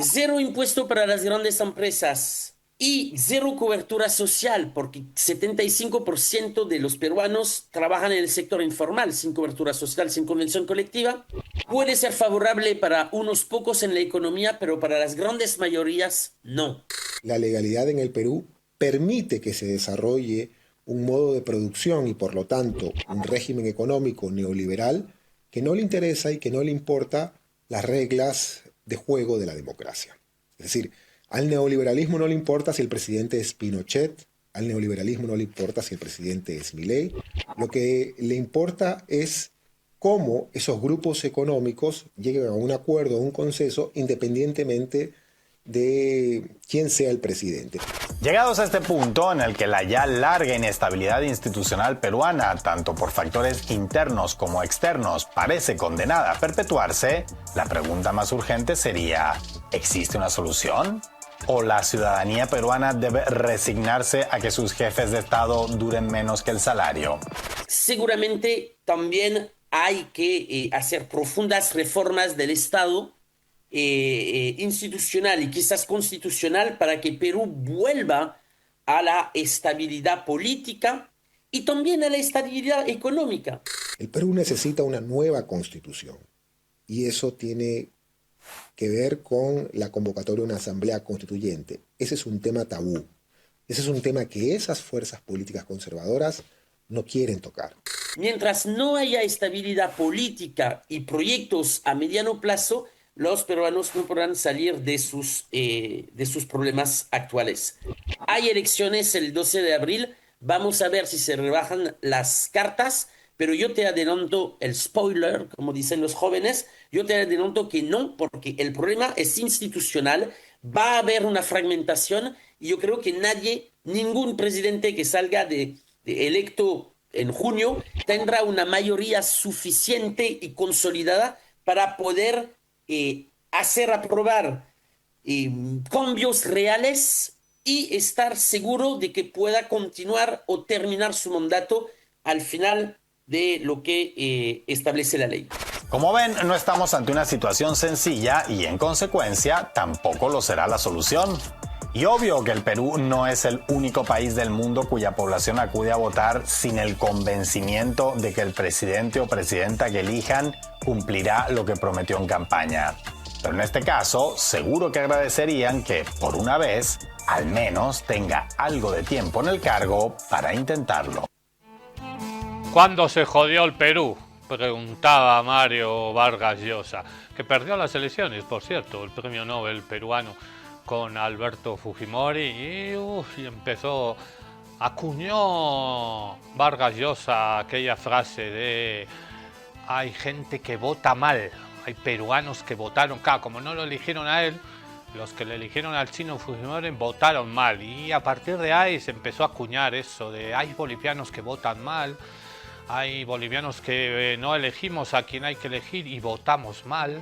cero impuesto para las grandes empresas y cero cobertura social, porque 75% de los peruanos trabajan en el sector informal, sin cobertura social, sin convención colectiva, puede ser favorable para unos pocos en la economía, pero para las grandes mayorías no. La legalidad en el Perú permite que se desarrolle un modo de producción y por lo tanto un régimen económico neoliberal que no le interesa y que no le importa las reglas de juego de la democracia. Es decir, al neoliberalismo no le importa si el presidente es Pinochet, al neoliberalismo no le importa si el presidente es Milei. Lo que le importa es cómo esos grupos económicos lleguen a un acuerdo, a un consenso, independientemente de quién sea el presidente. Llegados a este punto en el que la ya larga inestabilidad institucional peruana, tanto por factores internos como externos, parece condenada a perpetuarse, la pregunta más urgente sería, ¿existe una solución? ¿O la ciudadanía peruana debe resignarse a que sus jefes de Estado duren menos que el salario? Seguramente también hay que hacer profundas reformas del Estado institucional y quizás constitucional para que Perú vuelva a la estabilidad política y también a la estabilidad económica. El Perú necesita una nueva constitución y eso tiene que ver con la convocatoria de una asamblea constituyente. Ese es un tema tabú. Ese es un tema que esas fuerzas políticas conservadoras no quieren tocar. Mientras no haya estabilidad política y proyectos a mediano plazo, los peruanos no podrán salir de sus problemas actuales. Hay elecciones el 12 de abril, vamos a ver si se rebajan las cartas, pero yo te adelanto el spoiler, como dicen los jóvenes, yo te adelanto que no, porque el problema es institucional, va a haber una fragmentación y yo creo que ningún presidente que salga electo en junio, tendrá una mayoría suficiente y consolidada para poder hacer aprobar cambios reales y estar seguro de que pueda continuar o terminar su mandato al final de lo que establece la ley. Como ven, no estamos ante una situación sencilla y en consecuencia tampoco lo será la solución. Y obvio que el Perú no es el único país del mundo cuya población acude a votar sin el convencimiento de que el presidente o presidenta que elijan cumplirá lo que prometió en campaña. Pero en este caso, seguro que agradecerían que, por una vez, al menos tenga algo de tiempo en el cargo para intentarlo. ¿Cuándo se jodió el Perú?, preguntaba Mario Vargas Llosa, que perdió las elecciones, por cierto, el premio Nobel peruano con Alberto Fujimori, y empezó, acuñó Vargas Llosa aquella frase de hay gente que vota mal, hay peruanos que votaron, claro, como no lo eligieron a él, los que le eligieron al chino Fujimori votaron mal, y a partir de ahí se empezó a acuñar eso de hay bolivianos que votan mal, hay bolivianos que no elegimos a quien hay que elegir y votamos mal.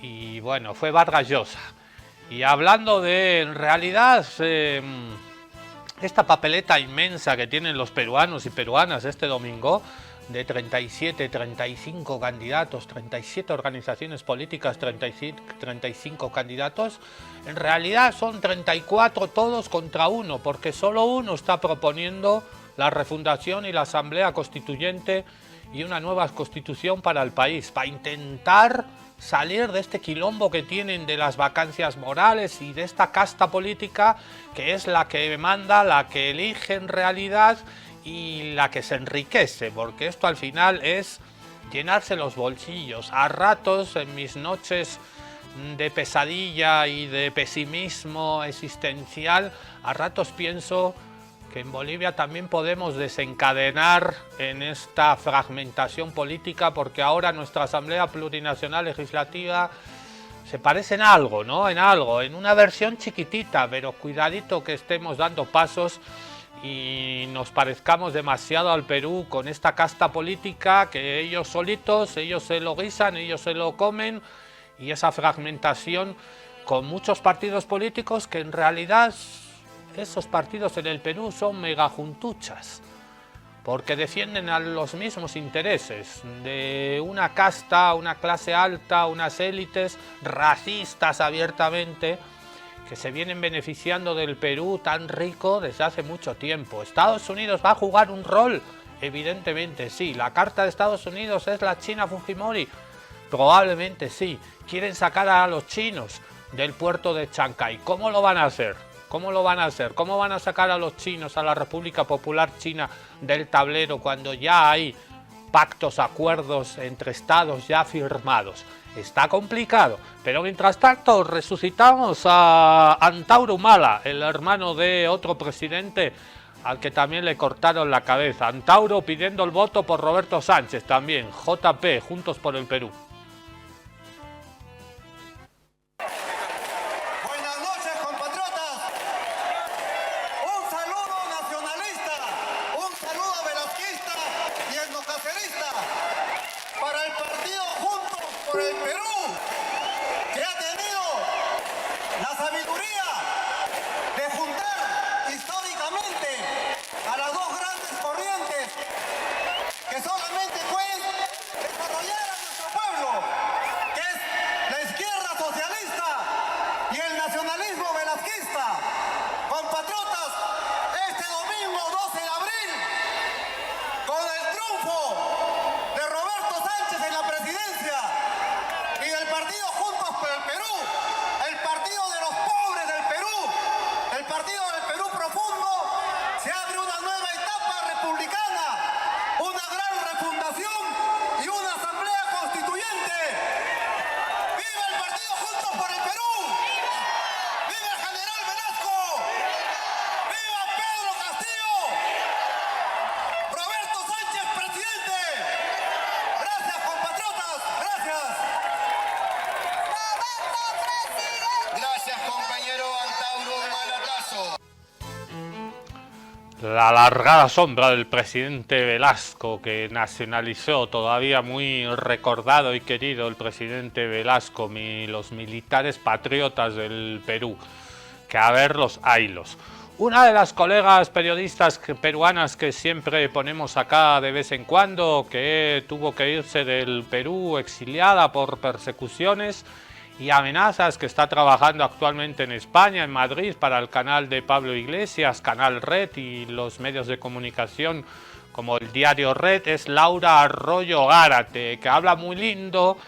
Y bueno, fue Vargas Llosa. Y hablando de, en realidad, esta papeleta inmensa que tienen los peruanos y peruanas este domingo, de 37, 35 candidatos, 37 organizaciones políticas, 35 candidatos, en realidad son 34 todos contra uno, porque solo uno está proponiendo la refundación y la asamblea constituyente y una nueva constitución para el país, para intentar salir de este quilombo que tienen de las vacancias morales y de esta casta política que es la que manda, la que elige en realidad y la que se enriquece, porque esto al final es llenarse los bolsillos. A ratos, en mis noches de pesadilla y de pesimismo existencial, a ratos pienso que en Bolivia también podemos desencadenar en esta fragmentación política, porque ahora nuestra Asamblea Plurinacional Legislativa se parece en algo, ¿no? En una versión chiquitita, pero cuidadito que estemos dando pasos y nos parezcamos demasiado al Perú con esta casta política que ellos solitos, ellos se lo guisan, ellos se lo comen, y esa fragmentación con muchos partidos políticos que en realidad esos partidos en el Perú son megajuntuchas, porque defienden a los mismos intereses de una casta, una clase alta, unas élites racistas abiertamente, que se vienen beneficiando del Perú tan rico desde hace mucho tiempo. ¿Estados Unidos va a jugar un rol? Evidentemente sí. ¿La carta de Estados Unidos es la China Fujimori? Probablemente sí. ¿Quieren sacar a los chinos del puerto de Chancay? ¿Cómo lo van a hacer? ¿Cómo lo van a hacer? ¿Cómo van a sacar a los chinos, a la República Popular China del tablero cuando ya hay pactos, acuerdos entre estados ya firmados? Está complicado, pero mientras tanto resucitamos a Antauro Humala, el hermano de otro presidente al que también le cortaron la cabeza. Antauro pidiendo el voto por Roberto Sánchez también, JP, Juntos por el Perú. La alargada sombra del presidente Velasco, que nacionalizó, todavía muy recordado y querido el presidente Velasco, los militares patriotas del Perú, que a verlos, haylos. Una de las colegas periodistas peruanas que siempre ponemos acá de vez en cuando, que tuvo que irse del Perú exiliada por persecuciones y amenazas, que está trabajando actualmente en España, en Madrid, para el canal de Pablo Iglesias, Canal Red, y los medios de comunicación como el diario Red, es Laura Arroyo Gárate, que habla muy lindo,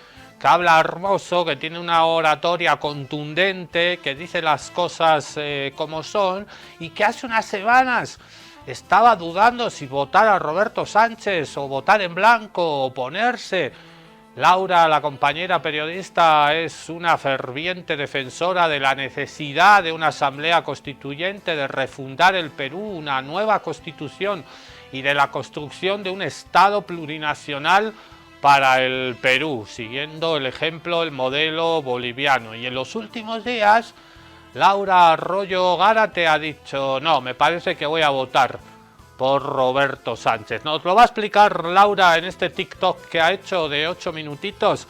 que habla hermoso, que tiene una oratoria contundente, que dice las cosas como son, y que hace unas semanas estaba dudando si votar a Roberto Sánchez o votar en blanco o oponerse. Laura, la compañera periodista, es una ferviente defensora de la necesidad de una asamblea constituyente, de refundar el Perú, una nueva constitución, y de la construcción de un Estado plurinacional para el Perú, siguiendo el ejemplo, el modelo boliviano. Y en los últimos días, Laura Arroyo Gárate ha dicho: no, me parece que voy a votar por Roberto Sánchez. Nos lo va a explicar Laura en este TikTok que ha hecho de 8 minutitos,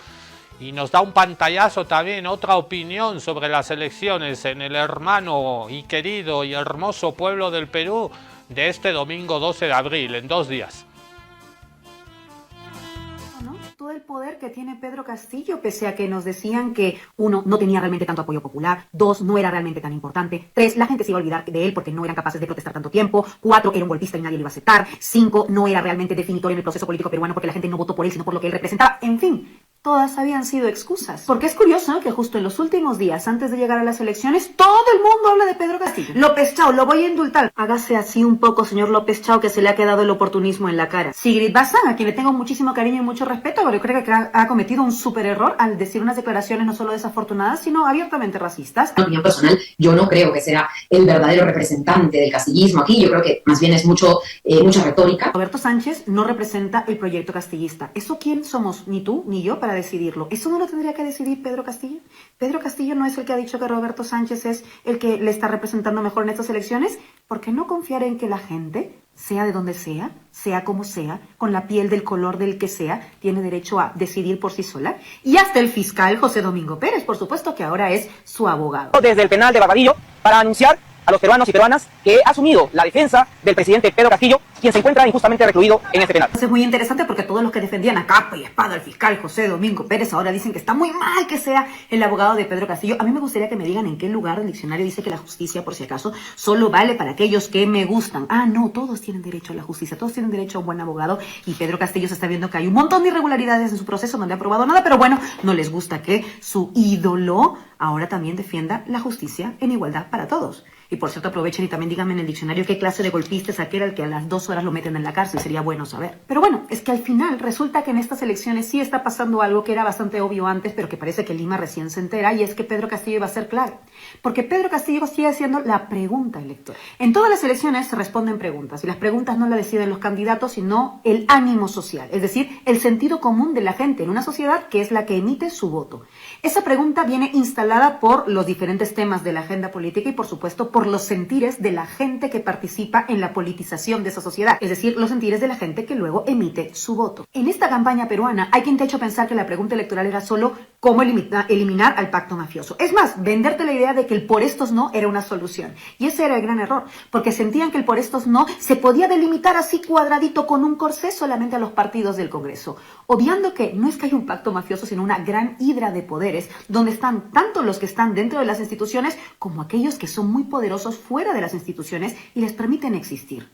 y nos da un pantallazo también, otra opinión sobre las elecciones en el hermano y querido y hermoso pueblo del Perú de este domingo 12 de abril, en 2 días. Todo el poder que tiene Pedro Castillo, pese a que nos decían que, 1, no tenía realmente tanto apoyo popular, 2, no era realmente tan importante, 3, la gente se iba a olvidar de él porque no eran capaces de protestar tanto tiempo, 4, era un golpista y nadie lo iba a aceptar, 5, no era realmente definitorio en el proceso político peruano porque la gente no votó por él sino por lo que él representaba, en fin. Todas habían sido excusas. Porque es curioso que justo en los últimos días, antes de llegar a las elecciones, todo el mundo habla de Pedro Castillo. López Chao, lo voy a indultar. Hágase así un poco, señor López Chao, que se le ha quedado el oportunismo en la cara. Sigrid Bazán, a quien le tengo muchísimo cariño y mucho respeto, pero creo que ha cometido un súper error al decir unas declaraciones no solo desafortunadas, sino abiertamente racistas. En opinión personal, yo no creo que sea el verdadero representante del castillismo aquí. Yo creo que más bien es mucha retórica. Roberto Sánchez no representa el proyecto castillista. ¿Eso quién somos? Ni tú ni yo para decidirlo. ¿Eso no lo tendría que decidir Pedro Castillo? ¿Pedro Castillo no es el que ha dicho que Roberto Sánchez es el que le está representando mejor en estas elecciones? ¿Por qué no confiar en que la gente, sea de donde sea como sea, con la piel del color del que sea, tiene derecho a decidir por sí sola? Y hasta el fiscal José Domingo Pérez, por supuesto, que ahora es su abogado. Desde el penal de Barbadillo, para anunciar a los peruanos y peruanas que he asumido la defensa del presidente Pedro Castillo, quien se encuentra injustamente recluido en este penal. Es muy interesante porque todos los que defendían a capa y espada al fiscal José Domingo Pérez ahora dicen que está muy mal que sea el abogado de Pedro Castillo. A mí me gustaría que me digan en qué lugar del diccionario dice que la justicia, por si acaso, solo vale para aquellos que me gustan. Ah, no, todos tienen derecho a la justicia, todos tienen derecho a un buen abogado, y Pedro Castillo se está viendo que hay un montón de irregularidades en su proceso, no le ha aprobado nada, pero bueno, no les gusta que su ídolo ahora también defienda la justicia en igualdad para todos. Y por cierto, aprovechen y también díganme en el diccionario qué clase de golpista es aquel al que a las 2 horas lo meten en la cárcel. Sería bueno saber. Pero bueno, es que al final resulta que en estas elecciones sí está pasando algo que era bastante obvio antes, pero que parece que Lima recién se entera, y es que Pedro Castillo iba a ser clave. Porque Pedro Castillo sigue haciendo la pregunta electoral. En todas las elecciones se responden preguntas, y las preguntas no las deciden los candidatos, sino el ánimo social, es decir, el sentido común de la gente en una sociedad, que es la que emite su voto. Esa pregunta viene instalada por los diferentes temas de la agenda política y, por supuesto, por los sentires de la gente que participa en la politización de esa sociedad, es decir, los sentires de la gente que luego emite su voto. En esta campaña peruana hay quien te ha hecho pensar que la pregunta electoral era solo cómo eliminar al pacto mafioso. Es más, venderte la idea de que el por estos no era una solución. Y ese era el gran error, porque sentían que el por estos no se podía delimitar así cuadradito con un corsé solamente a los partidos del Congreso, obviando que no es que haya un pacto mafioso, sino una gran hidra de poderes, donde están tanto los que están dentro de las instituciones como aquellos que son muy poderosos fuera de las instituciones y les permiten existir.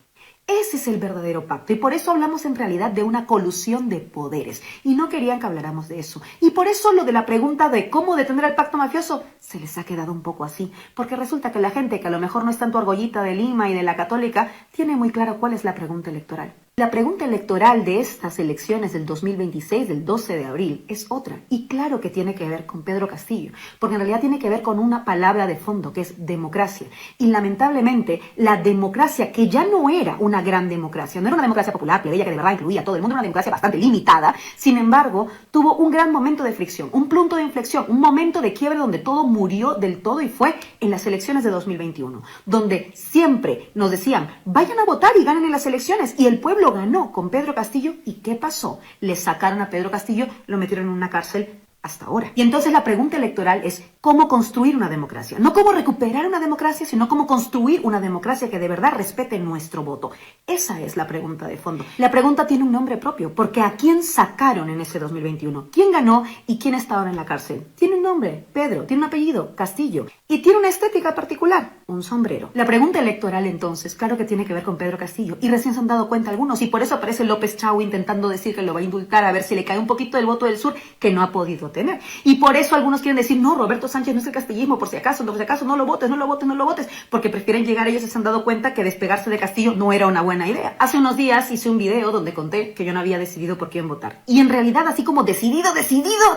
Ese es el verdadero pacto, y por eso hablamos en realidad de una colusión de poderes, y no querían que habláramos de eso. Y por eso lo de la pregunta de cómo detener el pacto mafioso se les ha quedado un poco así, porque resulta que la gente que a lo mejor no es tanto argollita de Lima y de la Católica tiene muy claro cuál es la pregunta electoral. La pregunta electoral de estas elecciones del 2026, del 12 de abril, es otra. Y claro que tiene que ver con Pedro Castillo, porque en realidad tiene que ver con una palabra de fondo, que es democracia. Y lamentablemente, la democracia, que ya no era una gran democracia, no era una democracia popular, plebeya, que de verdad incluía a todo el mundo, era una democracia bastante limitada, sin embargo, tuvo un gran momento de fricción, un punto de inflexión, un momento de quiebre donde todo murió del todo, y fue en las elecciones de 2021, donde siempre nos decían, vayan a votar y ganen en las elecciones, y el pueblo ganó con Pedro Castillo. ¿Y qué pasó? Le sacaron a Pedro Castillo, lo metieron en una cárcel hasta ahora. Y entonces la pregunta electoral es cómo construir una democracia. No cómo recuperar una democracia, sino cómo construir una democracia que de verdad respete nuestro voto. Esa es la pregunta de fondo. La pregunta tiene un nombre propio, porque ¿a quién sacaron en ese 2021? ¿Quién ganó y quién está ahora en la cárcel? Tiene un nombre, Pedro, tiene un apellido, Castillo, y tiene una estética particular, un sombrero. La pregunta electoral entonces, claro que tiene que ver con Pedro Castillo, y recién se han dado cuenta algunos, y por eso aparece López Chau intentando decir que lo va a indultar, a ver si le cae un poquito del voto del sur, que no ha podido tener. Y por eso algunos quieren decir, no, Roberto Sánchez no es el castillismo, por si acaso, no lo votes, porque prefieren llegar ellos y se han dado cuenta que despegarse de Castillo no era una buena idea. Hace unos días hice un video donde conté que yo no había decidido por quién votar. Y en realidad, así como decidido,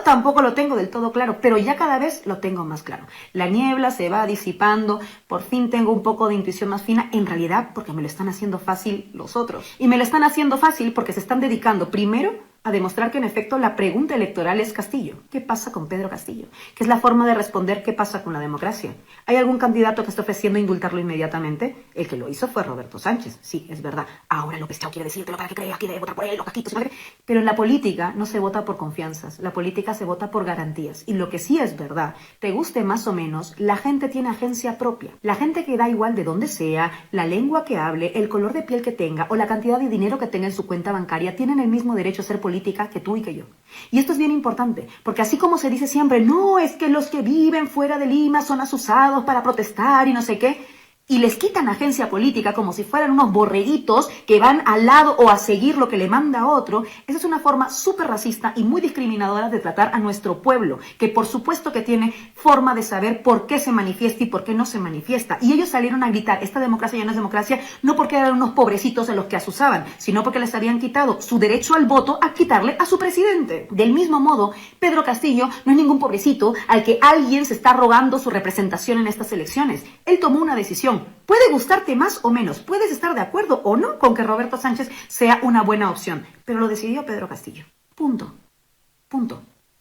tampoco lo tengo del todo claro, pero ya cada vez lo tengo más claro. La niebla se va disipando, por fin tengo un poco de intuición más fina, en realidad porque me lo están haciendo fácil los otros. Y me lo están haciendo fácil porque se están dedicando primero a demostrar que en efecto la pregunta electoral es Castillo. ¿Qué pasa con Pedro Castillo? Que es la forma de responder qué pasa con la democracia. ¿Hay algún candidato que está ofreciendo indultarlo inmediatamente? El que lo hizo fue Roberto Sánchez. Sí, es verdad. Ahora López Chau quiere decírtelo para que creas que debe votar por él, los caquitos. Pero en la política no se vota por confianzas. La política se vota por garantías. Y lo que sí es verdad, te guste más o menos, la gente tiene agencia propia. La gente que da igual de dónde sea, la lengua que hable, el color de piel que tenga o la cantidad de dinero que tenga en su cuenta bancaria, tienen el mismo derecho a ser política que tú y que yo. Y esto es bien importante, porque así como se dice siempre, no, es que los que viven fuera de Lima son asusados para protestar y no sé qué, y les quitan agencia política como si fueran unos borreguitos que van al lado o a seguir lo que le manda otro, esa es una forma súper racista y muy discriminadora de tratar a nuestro pueblo, que por supuesto que tiene forma de saber por qué se manifiesta y por qué no se manifiesta. Y ellos salieron a gritar, esta democracia ya no es democracia, no porque eran unos pobrecitos a los que asusaban, sino porque les habían quitado su derecho al voto a quitarle a su presidente. Del mismo modo, Pedro Castillo no es ningún pobrecito al que alguien se está rogando su representación en estas elecciones. Él tomó una decisión. Puede gustarte más o menos, puedes estar de acuerdo o no con que Roberto Sánchez sea una buena opción, pero lo decidió Pedro Castillo. Punto.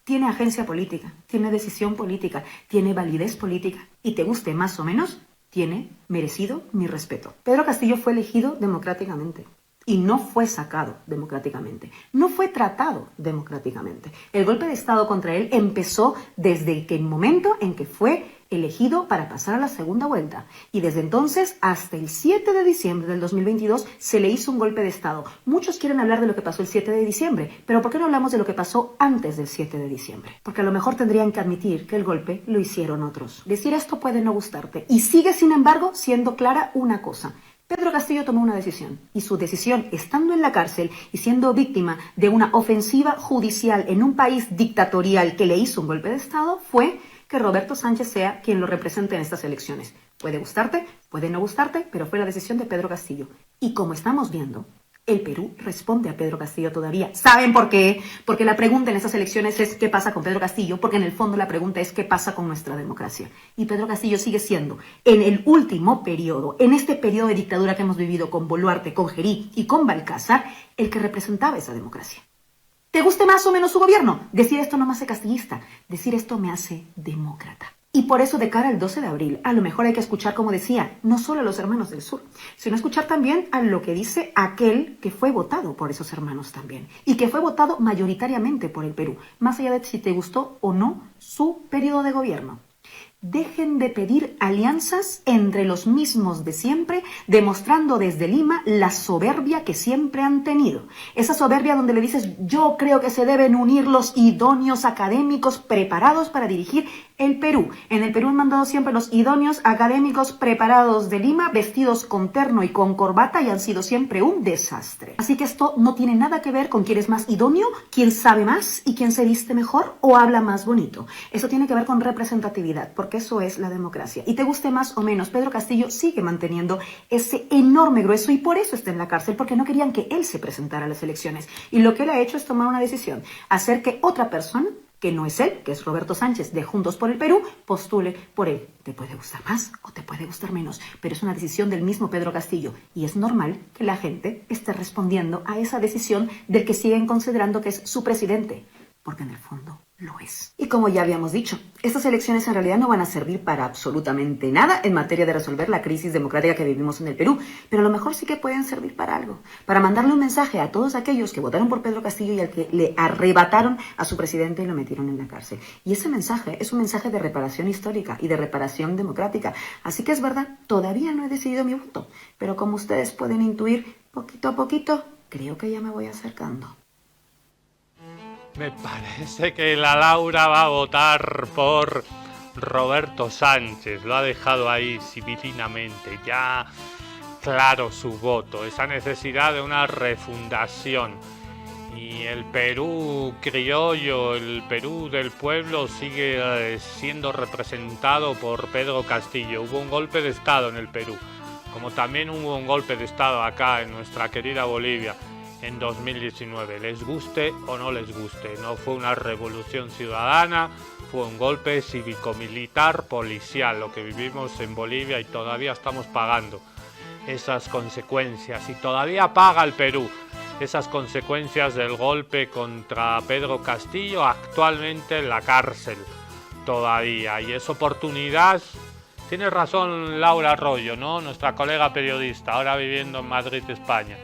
Tiene agencia política, tiene decisión política, tiene validez política y te guste más o menos, tiene merecido mi respeto. Pedro Castillo fue elegido democráticamente. Y no fue sacado democráticamente, no fue tratado democráticamente. El golpe de Estado contra él empezó desde el momento en que fue elegido para pasar a la segunda vuelta. Y desde entonces hasta el 7 de diciembre del 2022 se le hizo un golpe de Estado. Muchos quieren hablar de lo que pasó el 7 de diciembre, pero ¿por qué no hablamos de lo que pasó antes del 7 de diciembre? Porque a lo mejor tendrían que admitir que el golpe lo hicieron otros. Decir esto puede no gustarte. Y sigue, sin embargo, siendo clara una cosa. Pedro Castillo tomó una decisión, y su decisión, estando en la cárcel y siendo víctima de una ofensiva judicial en un país dictatorial que le hizo un golpe de Estado, fue que Roberto Sánchez sea quien lo represente en estas elecciones. Puede gustarte, puede no gustarte, pero fue la decisión de Pedro Castillo. Y como estamos viendo, el Perú responde a Pedro Castillo todavía. ¿Saben por qué? Porque la pregunta en estas elecciones es ¿qué pasa con Pedro Castillo? Porque en el fondo la pregunta es ¿qué pasa con nuestra democracia? Y Pedro Castillo sigue siendo, en el último periodo, en este periodo de dictadura que hemos vivido con Boluarte, con Gerí y con Balcázar, el que representaba esa democracia. ¿Te guste más o menos su gobierno? Decir esto no me hace castillista, decir esto me hace demócrata. Y por eso de cara al 12 de abril, a lo mejor hay que escuchar, como decía, no solo a los hermanos del sur, sino escuchar también a lo que dice aquel que fue votado por esos hermanos también. Y que fue votado mayoritariamente por el Perú, más allá de si te gustó o no su periodo de gobierno. Dejen de pedir alianzas entre los mismos de siempre, demostrando desde Lima la soberbia que siempre han tenido. Esa soberbia donde le dices, yo creo que se deben unir los idóneos académicos preparados para dirigir El Perú. En el Perú han mandado siempre los idóneos académicos preparados de Lima, vestidos con terno y con corbata, y han sido siempre un desastre. Así que esto no tiene nada que ver con quién es más idóneo, quién sabe más y quién se viste mejor o habla más bonito. Eso tiene que ver con representatividad, porque eso es la democracia. Y te guste más o menos, Pedro Castillo sigue manteniendo ese enorme grueso y por eso está en la cárcel, porque no querían que él se presentara a las elecciones. Y lo que él ha hecho es tomar una decisión, hacer que otra persona, que no es él, que es Roberto Sánchez de Juntos por el Perú, postule por él. Te puede gustar más o te puede gustar menos, pero es una decisión del mismo Pedro Castillo y es normal que la gente esté respondiendo a esa decisión del que siguen considerando que es su presidente, porque en el fondo lo es. Y como ya habíamos dicho, estas elecciones en realidad no van a servir para absolutamente nada en materia de resolver la crisis democrática que vivimos en el Perú, pero a lo mejor sí que pueden servir para algo, para mandarle un mensaje a todos aquellos que votaron por Pedro Castillo y al que le arrebataron a su presidente y lo metieron en la cárcel. Y ese mensaje es un mensaje de reparación histórica y de reparación democrática. Así que es verdad, todavía no he decidido mi voto, pero como ustedes pueden intuir, poquito a poquito, creo que ya me voy acercando. Me parece que la Laura va a votar por Roberto Sánchez. Lo ha dejado ahí civilinamente, ya claro su voto. Esa necesidad de una refundación. Y el Perú criollo, el Perú del pueblo sigue siendo representado por Pedro Castillo. Hubo un golpe de Estado en el Perú, como también hubo un golpe de Estado acá en nuestra querida Bolivia en 2019, les guste o no les guste. No fue una revolución ciudadana, fue un golpe cívico-militar policial, lo que vivimos en Bolivia y todavía estamos pagando esas consecuencias. Y todavía paga el Perú esas consecuencias del golpe contra Pedro Castillo, actualmente en la cárcel todavía. Y es oportunidad, tiene razón Laura Arroyo, ¿no? Nuestra colega periodista, ahora viviendo en Madrid, España.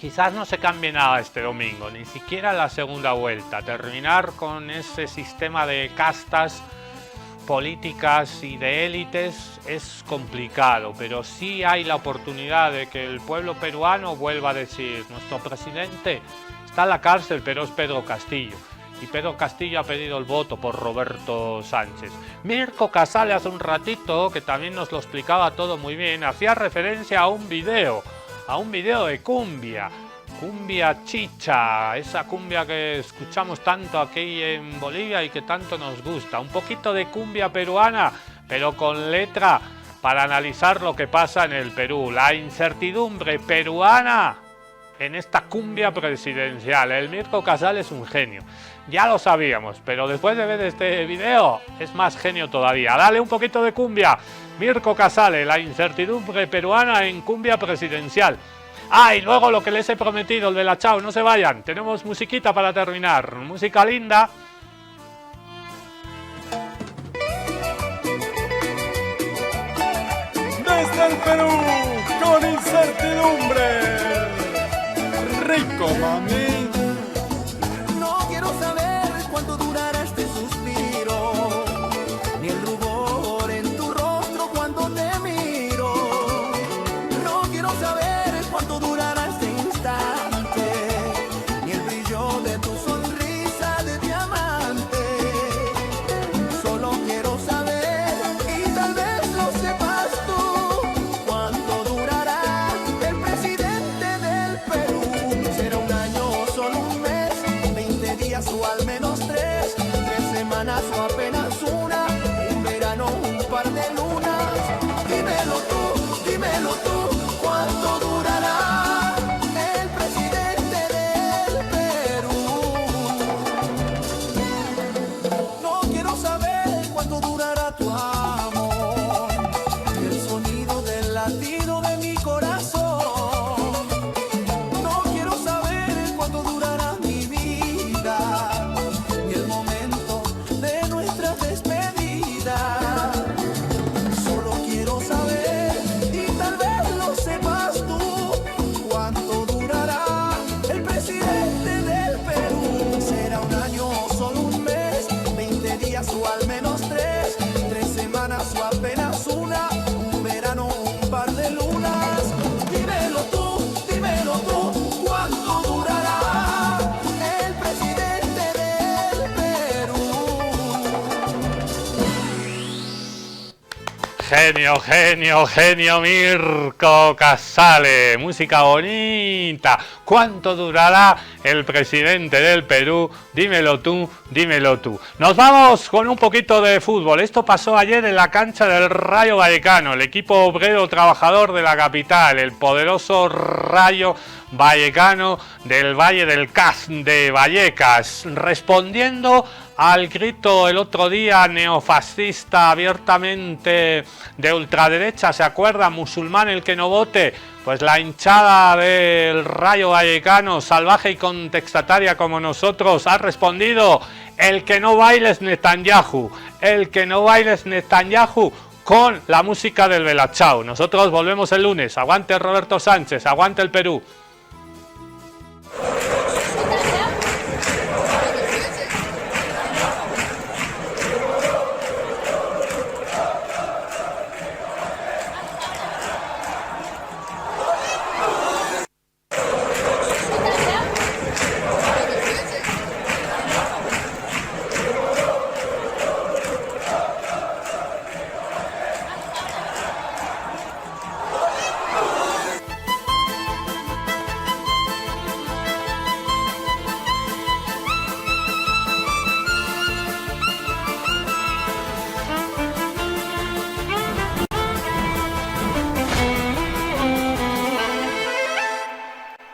Quizás no se cambie nada este domingo, ni siquiera la segunda vuelta. Terminar con ese sistema de castas políticas y de élites es complicado, pero sí hay la oportunidad de que el pueblo peruano vuelva a decir: nuestro presidente está en la cárcel, pero es Pedro Castillo. Y Pedro Castillo ha pedido el voto por Roberto Sánchez. Mirko Casale hace un ratito, que también nos lo explicaba todo muy bien, hacía referencia a un video de cumbia chicha, esa cumbia que escuchamos tanto aquí en Bolivia y que tanto nos gusta. Un poquito de cumbia peruana, pero con letra para analizar lo que pasa en el Perú. La incertidumbre peruana en esta cumbia presidencial. El Mirko Casale es un genio. Ya lo sabíamos, pero después de ver este video es más genio todavía. Dale un poquito de cumbia. Mirko Casale, la incertidumbre peruana en cumbia presidencial. Ah, y luego lo que les he prometido, el de la chao, no se vayan. Tenemos musiquita para terminar, música linda. Desde el Perú, con incertidumbre. Rico, mami. No quiero saber cuánto durará este suspiro, ni el rubor en tu rostro cuando te miro. No quiero saber cuánto durará este instante, ni el brillo de tu sonrisa de diamante. Solo quiero saber, y tal vez lo sepas tú, cuánto durará el presidente del Perú. ¿Será un año, solo un mes, 20 días o al menos 3 semanas o apenas una, un verano, un par de lunas? Dímelo tú, ¿cuánto durará el presidente del Perú? No quiero saber cuánto durará tu amor, el sonido del latido de mi corazón. No quiero saber cuánto durará mi vida, ni el momento de nuestra despedida. Solo quiero saber, y tal vez lo sepas tú, cuánto durará el presidente del Perú. ¿Será un año, solo un mes, 20 días o al menos 3 semanas o apenas una, un verano, un par de lunas? Dímelo tú, ¿cuánto durará el presidente del Perú? Genio Mirko Casale, música bonita. ¿Cuánto durará el presidente del Perú? Dímelo tú. Nos vamos con un poquito de fútbol. Esto pasó ayer en la cancha del Rayo Vallecano, el equipo obrero trabajador de la capital, el poderoso Rayo Vallecano del Valle del Cas de Vallecas, respondiendo al grito el otro día neofascista abiertamente de ultraderecha, ¿se acuerda? Musulmán el que no vote. Pues la hinchada del Rayo Vallecano, salvaje y contestataria como nosotros, ha respondido: el que no baile es Netanyahu, con la música del Bella Ciao. Nosotros volvemos el lunes. Aguante Roberto Sánchez, aguante el Perú.